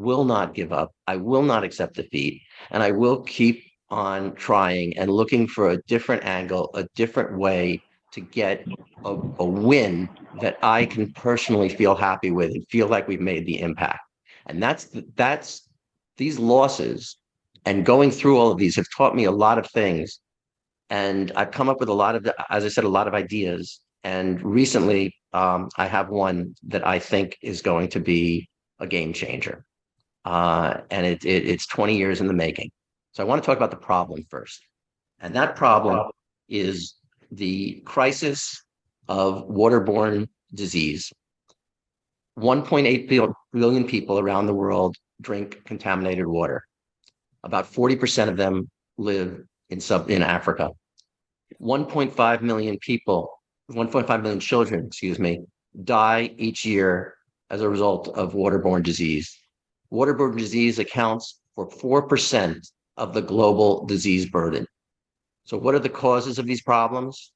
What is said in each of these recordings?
will not give up. I will not accept defeat. And I will keep on trying and looking for a different angle, a different way to get a win that I can personally feel happy with and feel like we've made the impact. And that's these losses and going through all of these have taught me a lot of things. And I've come up with a lot of, as I said, a lot of ideas. And recently, I have one that I think is going to be a game changer. And it's 20 years in the making. So I want to talk about the problem first. And that problem is the crisis of waterborne disease. 1.8 billion people around the world drink contaminated water. About 40% of them live in Africa. 1.5 million people, 1.5 million children, excuse me, die each year as a result of waterborne disease. Waterborne disease accounts for 4% of the global disease burden. So what are the causes of these problems?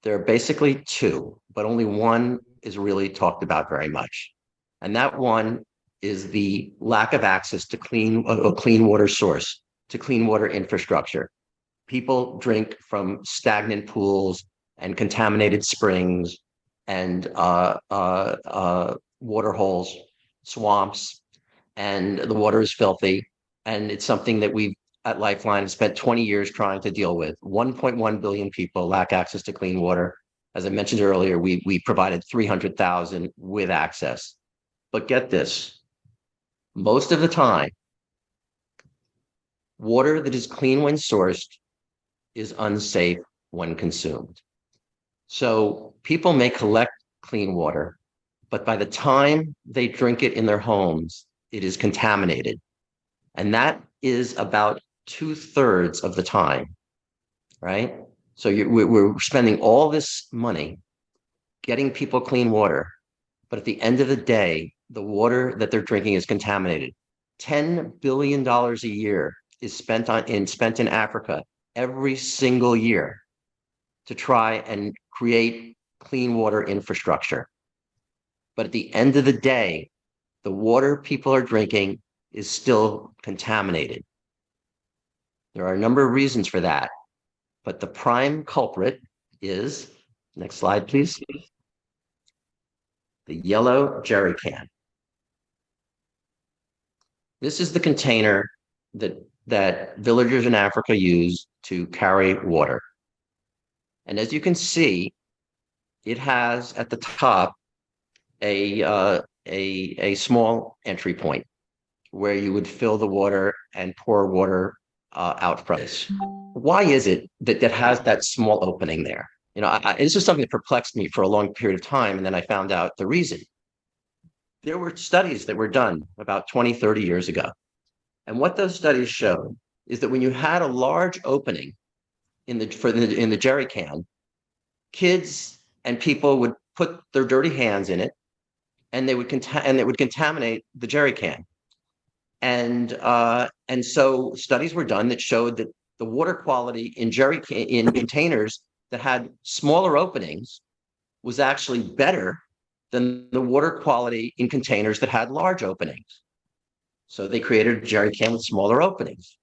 There are basically two, but only one is really talked about very much. And that one is the lack of access to a clean water source, to clean water infrastructure. People drink from stagnant pools and contaminated springs and water holes, swamps, and the water is filthy. And it's something that we've at Lifeline have spent 20 years trying to deal with. 1.1 billion people lack access to clean water. As I mentioned earlier, we provided 300,000 with access. But get this, most of the time, water that is clean when sourced is unsafe when consumed. So people may collect clean water, but by the time they drink it in their homes, it is contaminated. And that is about 2/3 of the time, right? So we're spending all this money getting people clean water, but at the end of the day, the water that they're drinking is contaminated. $10 billion a year is spent in Africa every single year to try and create clean water infrastructure. But at the end of the day, the water people are drinking is still contaminated. There are a number of reasons for that, but the prime culprit is, next slide, please, the yellow jerry can. This is the container that villagers in Africa use to carry water. And as you can see, it has at the top a small entry point where you would fill the water and pour water out from this. Why is it that has that small opening there? You know, this is something that perplexed me for a long period of time, and then I found out the reason. There were studies that were done about 20, 30 years ago. And what those studies showed is that when you had a large opening in the jerry can, kids and people would put their dirty hands in it, and it would contaminate the jerry can. And so studies were done that showed that the water quality in containers that had smaller openings was actually better than the water quality in containers that had large openings. So they created a jerry can with smaller openings.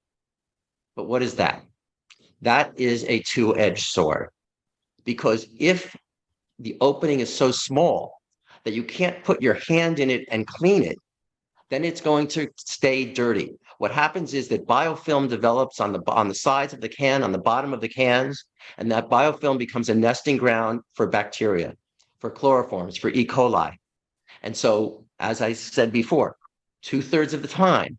But what is that? That is a two-edged sword. Because if the opening is so small that you can't put your hand in it and clean it, then it's going to stay dirty. What happens is that biofilm develops on the sides of the can, on the bottom of the cans, and that biofilm becomes a nesting ground for bacteria, for chloroforms, for E. coli. And so, as I said before, 2/3 of the time,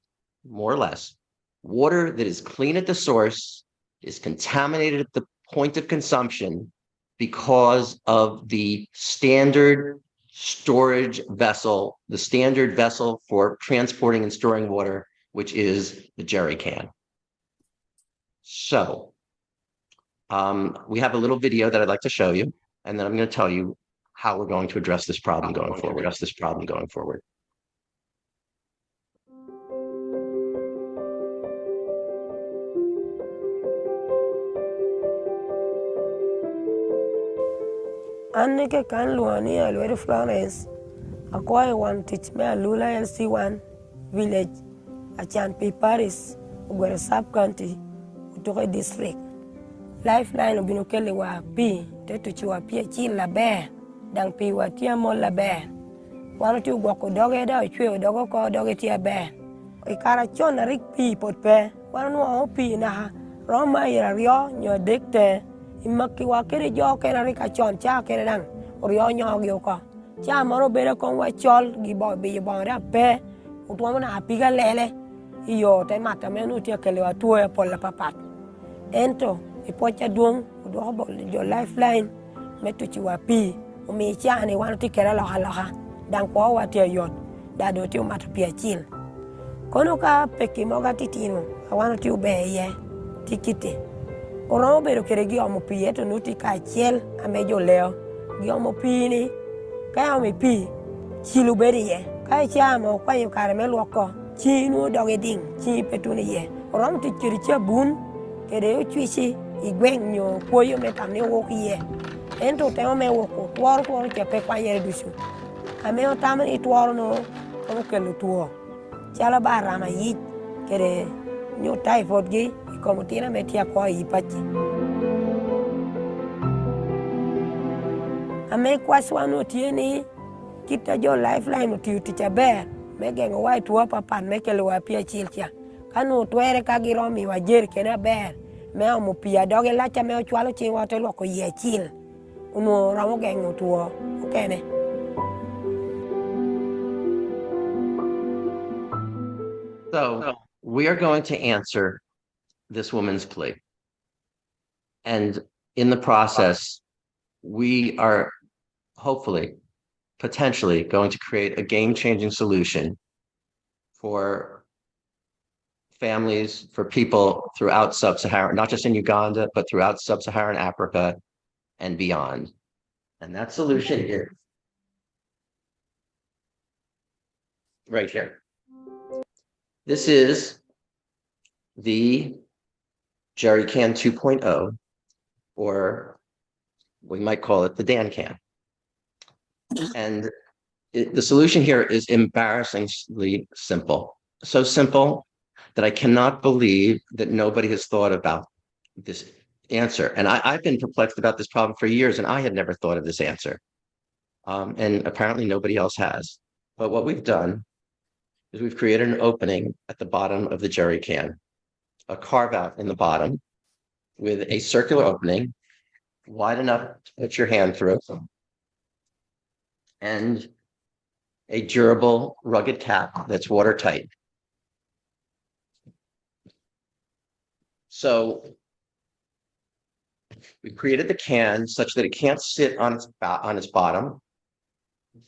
more or less, water that is clean at the source is contaminated at the point of consumption because of the standard storage vessel, the standard vessel for transporting and storing water, which is the jerry can. So we have a little video that I'd like to show you, and then I'm going to tell you how we're going to address this problem going forward. Anneke kan luani alwere Florence. Akwai one teach me alula LC1. village achan pi Paris ugwero sub county utoke district Lifeline obino kele wa pi tetu chiwa pi chi la ber dang pi wa tia mo la ber wano ti gwako doge da chwe dogo ko doge tia ber ikara chona rik pi pot pe wano no pi na roma ira ryo nyo dekte imaki wa kere jo kere rika chon cha kere dang ryo nyo gyo ko cha moro bere kon wa chol gi bo bi bo ra pe utwa na pi ga lele iyo te mata menu tia kele wa tuo pol la papat ento ipocha duong do bo jo Lifeline metu chiwa pi umi cha ni wano ti kere loha dang po wa tia yot da do ti mata pi achil kono ka peki moga titino awano ti ube ye tikite oro bero kere gi omo pi eto nuti ka chiel amejo leo gi omo pi ni ka omo pi chilu beri ye ka chamo kwa yo kare melwoko chi nu doge ding chi petuni ye oro ti chiri chabun kere uchwishi igweng nyo koyo metamni woki ye ento temo me woko tworo che pe kwa yere dusu ame otamani tworo no kono kelo tuo chala bara ma yi kere nyo typhoid gi como tina metia ko yi pachi ame kwa swano tieni kita jo Lifeline tiu ticha ber megengo wai tuo papan mekelo wa pia chilcha kanu twere ka giromi wa jer kena ber me omo pia doge lacha me ochwalo chi wote loko ye chil uno ramo gengo tuo kene. So we are going to answer this woman's plea. And in the process, we are hopefully, potentially going to create a game-changing solution for families, for people throughout sub-Saharan, not just in Uganda, but throughout sub-Saharan Africa and beyond. And that solution is right here. This is the Jerry Can 2.0, or we might call it the Dan Can. And the solution here is embarrassingly simple. So simple that I cannot believe that nobody has thought about this answer. And I've been perplexed about this problem for years, and I had never thought of this answer. And apparently nobody else has. But what we've done is we've created an opening at the bottom of the jerry can, a carve out in the bottom with a circular opening wide enough to put your hand through, and a durable, rugged cap that's watertight. So we created the can such that it can't sit on its bottom,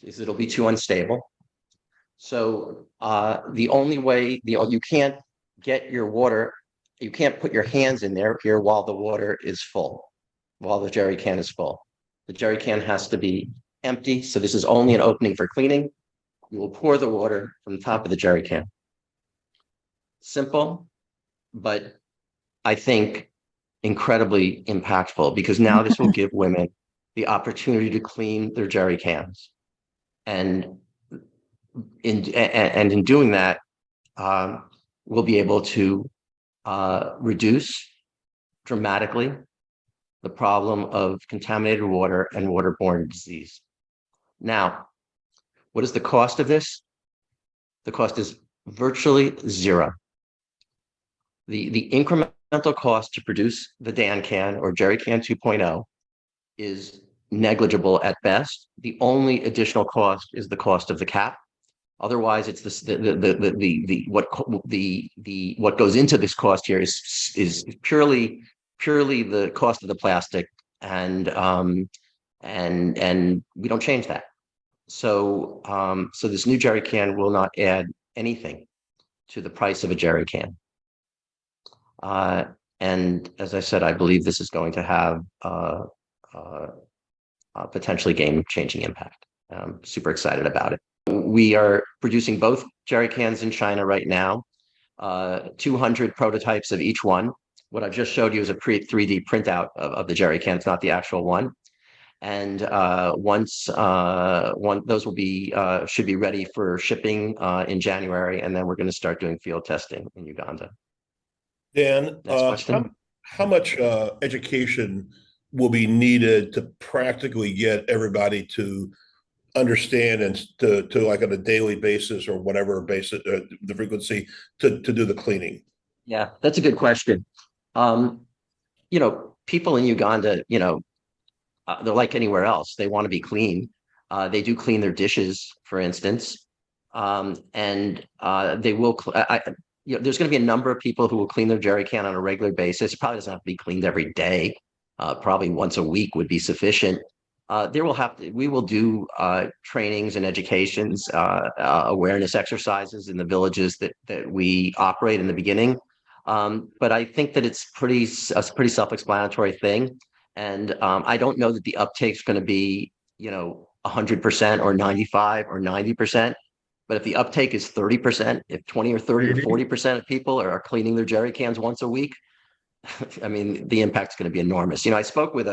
because it'll be too unstable. So the only way you can't get your water, you can't put your hands in there here while the water is full, while the jerry can is full. The jerry can has to be empty. So this is only an opening for cleaning. You will pour the water from the top of the jerry can. Simple, but I think incredibly impactful, because now this will give women the opportunity to clean their jerry cans. And in doing that, we'll be able to reduce dramatically the problem of contaminated water and waterborne disease. Now, what is the cost of this? The cost is virtually zero. The incremental cost to produce the Dan Can or Jerry Can 2.0 is negligible at best. The only additional cost is the cost of the cap. Otherwise, it's what goes into this cost here is purely the cost of the plastic, and we don't change that. So so this new jerry can will not add anything to the price of a jerry can. And as I said, I believe this is going to have a potentially game-changing impact. I'm super excited about it. We are producing both jerry cans in China right now, 200 prototypes of each one. What I've just showed you is a 3D printout of the jerry can. It's not the actual one. And those will be should be ready for shipping in January, and then we're going to start doing field testing in Uganda. Dan, Next question. how much education will be needed to practically get everybody to understand and to like on a daily basis or whatever basis, the frequency to do the cleaning? Yeah, that's a good question. Um, People in Uganda, they're like anywhere else. They want to be clean. They do clean their dishes, for instance, and they will. There's going to be a number of people who will clean their jerry can on a regular basis. It probably doesn't have to be cleaned every day. Probably once a week would be sufficient. We will do trainings and educations, awareness exercises in the villages that we operate in the beginning. But I think that it's a pretty self-explanatory thing. And I don't know that the uptake is going to be, 100% or 95 or 90%. But if the uptake is 30%, if 20 or 30 or 40% of people are cleaning their jerry cans once a week, I mean, the impact is going to be enormous. I spoke with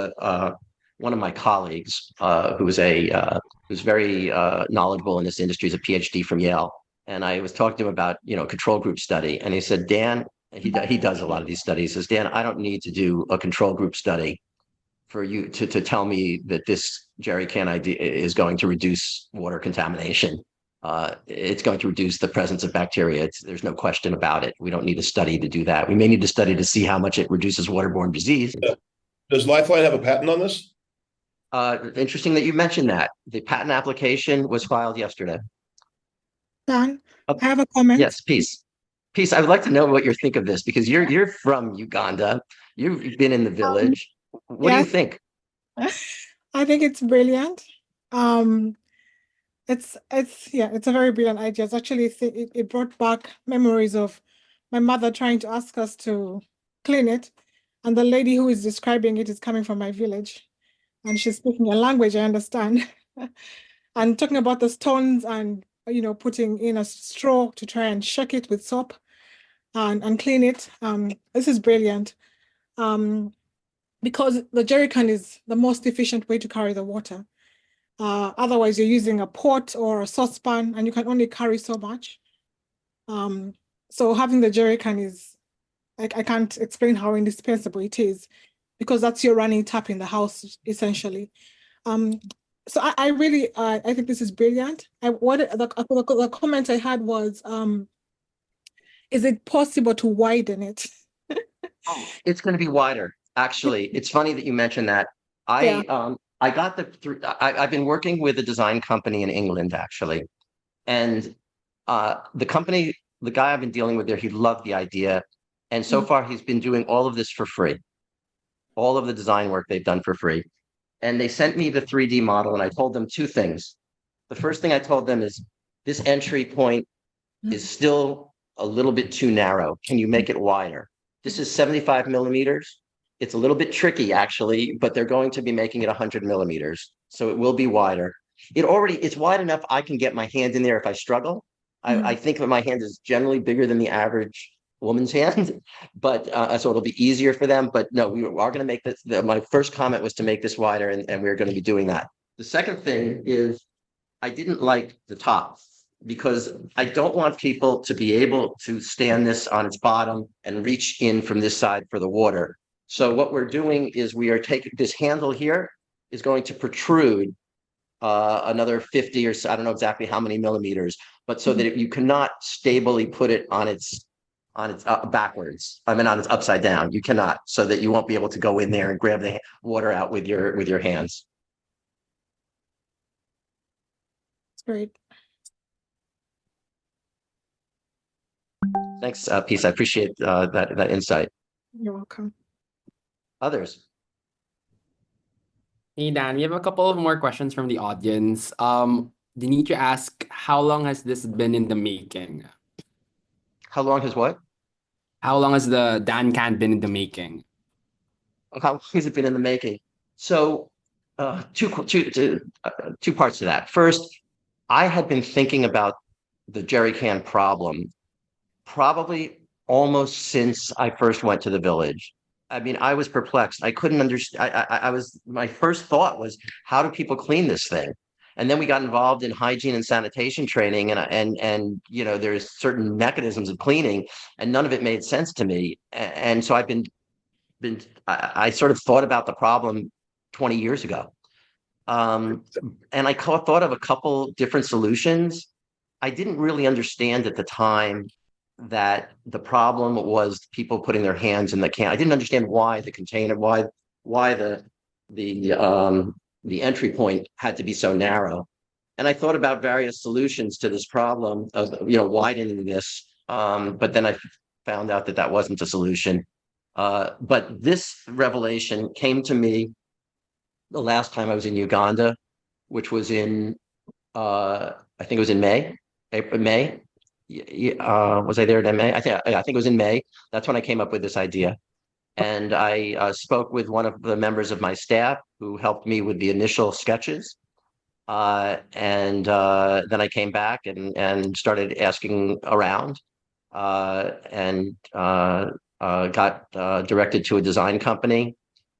one of my colleagues who's very knowledgeable in this industry. He's a PhD from Yale, and I was talking to him about control group study, and he said, Dan, he does a lot of these studies. He says, Dan, I don't need to do a control group study for you to tell me that this jerry can idea is going to reduce water contamination. It's going to reduce the presence of bacteria. There's no question about it. We don't need a study to do that. We may need a study to see how much it reduces waterborne disease. Does Lifeline have a patent on this? Interesting that you mentioned that. The patent application was filed yesterday. Dan, I have a comment. Yes, Peace. Peace, I would like to know what you think of this, because you're from Uganda. You've been in the village. What do you think? I think it's brilliant. It's a very brilliant idea. It's actually it brought back memories of my mother trying to ask us to clean it, and the lady who is describing it is coming from my village, and she's speaking a language I understand, and talking about the stones and putting in a straw to try and shake it with soap and clean it. This is brilliant. Because the jerry can is the most efficient way to carry the water. Otherwise, you're using a pot or a saucepan, and you can only carry so much. So having the jerry can is, I can't explain how indispensable it is, because that's your running tap in the house, essentially. So I really, I think this is brilliant. The comment I had was, is it possible to widen it? It's going to be wider. Actually, it's funny that you mentioned that. I've been working with a design company in England, actually. And the guy I've been dealing with there, he loved the idea. And so far, he's been doing all of this for free. All of the design work they've done for free. And they sent me the 3D model, and I told them two things. The first thing I told them is, this entry point is still a little bit too narrow. Can you make it wider? This is 75 millimeters. It's a little bit tricky, actually, but they're going to be making it 100 millimeters. So it will be wider. It's wide enough I can get my hand in there if I struggle. I think that my hand is generally bigger than the average woman's hand, but so it'll be easier for them. But no, we are going to make this. My first comment was to make this wider, and we're going to be doing that. The second thing is, I didn't like the top, because I don't want people to be able to stand this on its bottom and reach in from this side for the water. So what we're doing is we are taking this handle here is going to protrude another 50 or so, I don't know exactly how many millimeters, but so that you cannot stably put it on its backwards. I mean, on its upside down. You cannot, so that you won't be able to go in there and grab the water out with your hands. That's great. Thanks, Peace. I appreciate that insight. You're welcome. Others? Hey, Dan, we have a couple of more questions from the audience. They need to ask, how long has this been in the making? How long has what? How long has the Dan can been in the making? How long has it been in the making? So two parts to that. First, I had been thinking about the jerry can problem probably almost since I first went to the village. I mean, I was perplexed. I couldn't understand. My first thought was, how do people clean this thing? And then we got involved in hygiene and sanitation training, and there's certain mechanisms of cleaning, and none of it made sense to me. And so I sort of thought about the problem 20 years ago. And I thought of a couple different solutions. I didn't really understand at the time that the problem was people putting their hands in the can. I didn't understand why the container, why the entry point had to be so narrow. And I thought about various solutions to this problem of widening this. But then I found out that wasn't a solution. But this revelation came to me the last time I was in Uganda, which was in I think it was in May, April, May. Was I there in May? I think it was in May. That's when I came up with this idea. And I spoke with one of the members of my staff who helped me with the initial sketches. And then I came back and started asking around, and got directed to a design company.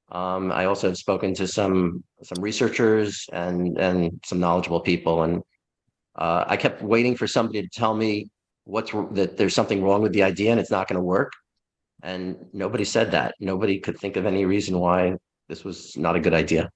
I also have spoken to some researchers and some knowledgeable people, and I kept waiting for somebody to tell me that there's something wrong with the idea and it's not going to work. And nobody said that. Nobody could think of any reason why this was not a good idea.